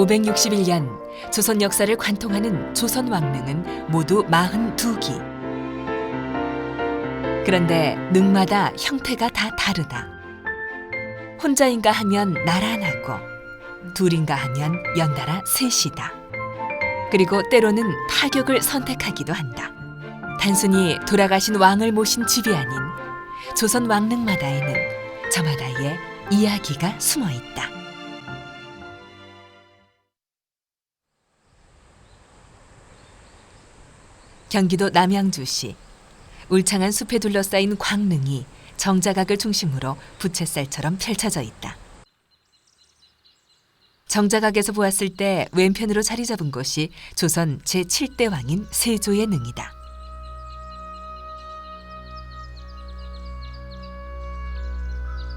561년 조선 역사를 관통하는 조선 왕릉은 모두 42기. 그런데 능마다 형태가 다 다르다. 혼자인가 하면 나란하고 둘인가 하면 연달아 셋이다. 그리고 때로는 타격을 선택하기도 한다. 단순히 돌아가신 왕을 모신 집이 아닌 조선 왕릉마다에는 저마다의 이야기가 숨어 있다. 경기도 남양주시 울창한 숲에 둘러싸인 광릉이 정자각을 중심으로 부채살처럼 펼쳐져 있다. 정자각에서 보았을 때 왼편으로 자리 잡은 곳이 조선 제7대 왕인 세조의 능이다.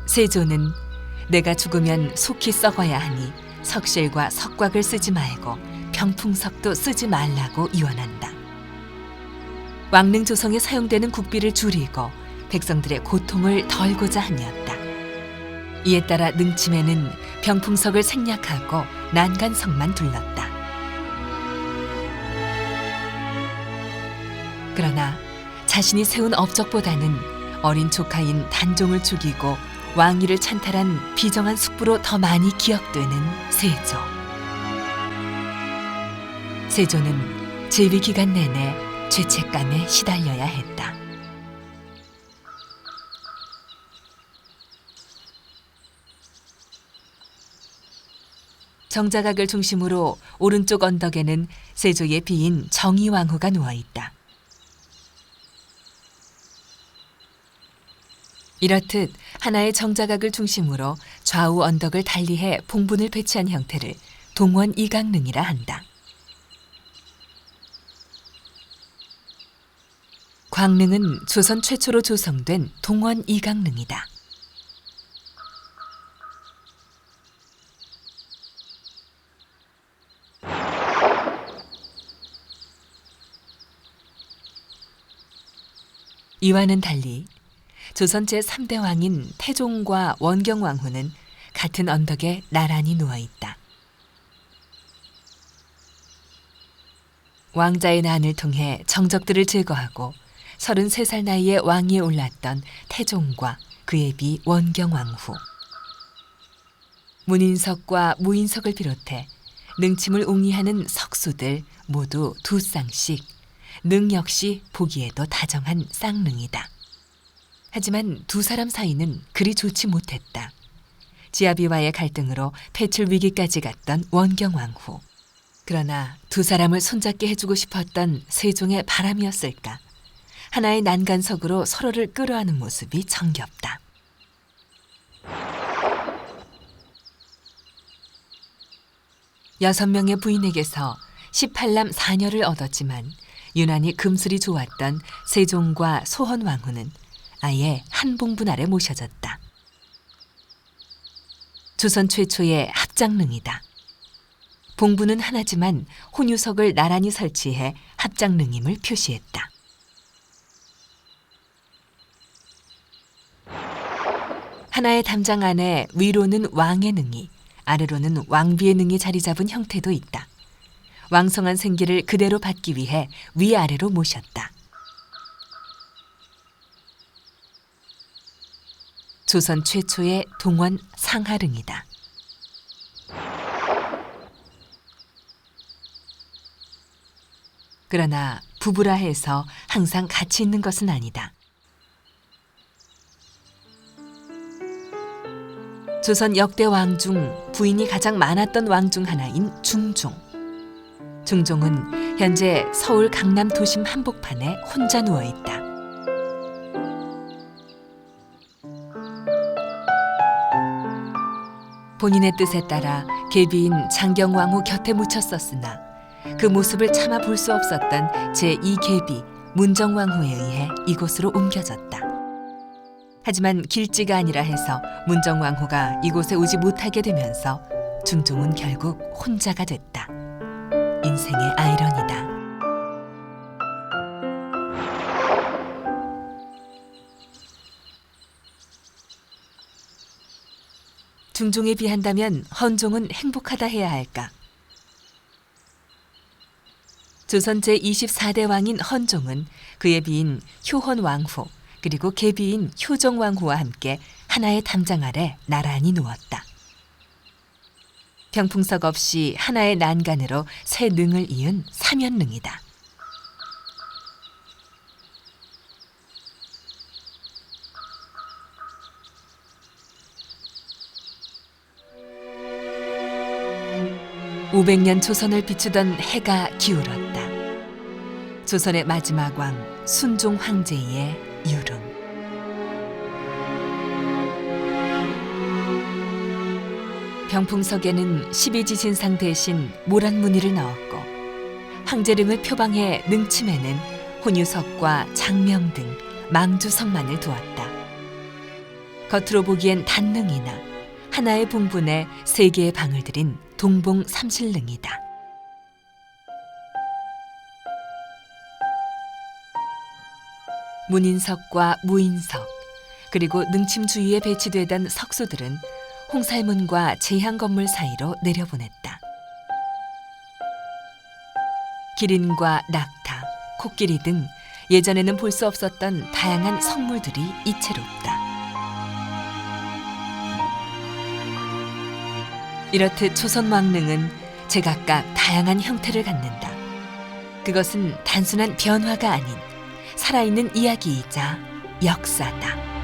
세조는 내가 죽으면 속히 썩어야 하니 석실과 석곽을 쓰지 말고 병풍석도 쓰지 말라고 유언한다. 왕릉 조성에 사용되는 국비를 줄이고 백성들의 고통을 덜고자 함이었다. 이에 따라 능침에는 병풍석을 생략하고 난간석만 둘렀다. 그러나 자신이 세운 업적보다는 어린 조카인 단종을 죽이고 왕위를 찬탈한 비정한 숙부로 더 많이 기억되는 세조. 세조는 재위 기간 내내 죄책감에 시달려야 했다. 정자각을 중심으로 오른쪽 언덕에는 세조의 비인 정의왕후가 누워있다. 이렇듯 하나의 정자각을 중심으로 좌우 언덕을 달리해 봉분을 배치한 형태를 동원이강릉이라 한다. 광릉은 조선 최초로 조성된 동원이강릉이다. 이와는 달리 조선 제3대 왕인 태종과 원경왕후는 같은 언덕에 나란히 누워있다. 왕자의 난을 통해 정적들을 제거하고 33살 나이에 왕위에 올랐던 태종과 그의 비 원경왕후. 문인석과 무인석을 비롯해 능침을 옹이하는 석수들 모두 2쌍씩, 능 역시 보기에도 다정한 쌍릉이다. 하지만 두 사람 사이는 그리 좋지 못했다. 지아비와의 갈등으로 퇴출 위기까지 갔던 원경왕후. 그러나 두 사람을 손잡게 해주고 싶었던 세종의 바람이었을까. 하나의 난간석으로 서로를 끌어안는 모습이 정겹다. 여섯 명의 부인에게서 18남 4녀를 얻었지만 유난히 금슬이 좋았던 세종과 소헌왕후는 아예 한 봉분 아래 모셔졌다. 조선 최초의 합장릉이다. 봉분은 하나지만 혼유석을 나란히 설치해 합장릉임을 표시했다. 하나의 담장 안에 위로는 왕의 능이, 아래로는 왕비의 능이 자리 잡은 형태도 있다. 왕성한 생기를 그대로 받기 위해 위아래로 모셨다. 조선 최초의 동원 상하릉이다. 그러나 부부라 해서 항상 같이 있는 것은 아니다. 조선 역대 왕 중 부인이 가장 많았던 왕 중 하나인 중종. 중종은 현재 서울 강남 도심 한복판에 혼자 누워있다. 본인의 뜻에 따라 계비인 장경왕후 곁에 묻혔었으나 그 모습을 참아 볼 수 없었던 제2계비 문정왕후에 의해 이곳으로 옮겨졌다. 하지만 길지가 아니라 해서 문정왕후가 이곳에 오지 못하게 되면서 중종은 결국 혼자가 됐다. 인생의 아이러니다. 중종에 비한다면 헌종은 행복하다 해야 할까? 조선 제24대 왕인 헌종은 그의 비인 효헌왕후 그리고 계비인 효정왕후와 함께 하나의 담장 아래 나란히 누웠다. 병풍석 없이 하나의 난간으로 새 능을 이은 삼연능이다. (500년) 조선을 비추던 해가 기울었다. 조선의 마지막 왕 순종 황제의 유름. 병풍석에는 12지신상 대신 모란무늬를 넣었고 황제릉을 표방해 능침에는 혼유석과 장명 등 망주석만을 두었다. 겉으로 보기엔 단능이나 하나의 분분에 3개의 방을 들인 동봉 삼실능이다. 문인석과 무인석 그리고 능침 주위에 배치되던 석수들은 홍살문과 제향 건물 사이로 내려보냈다. 기린과 낙타, 코끼리 등 예전에는 볼 수 없었던 다양한 성물들이 이채롭다. 이렇듯 조선 왕릉은 제각각 다양한 형태를 갖는다. 그것은 단순한 변화가 아닌 살아있는 이야기이자 역사다.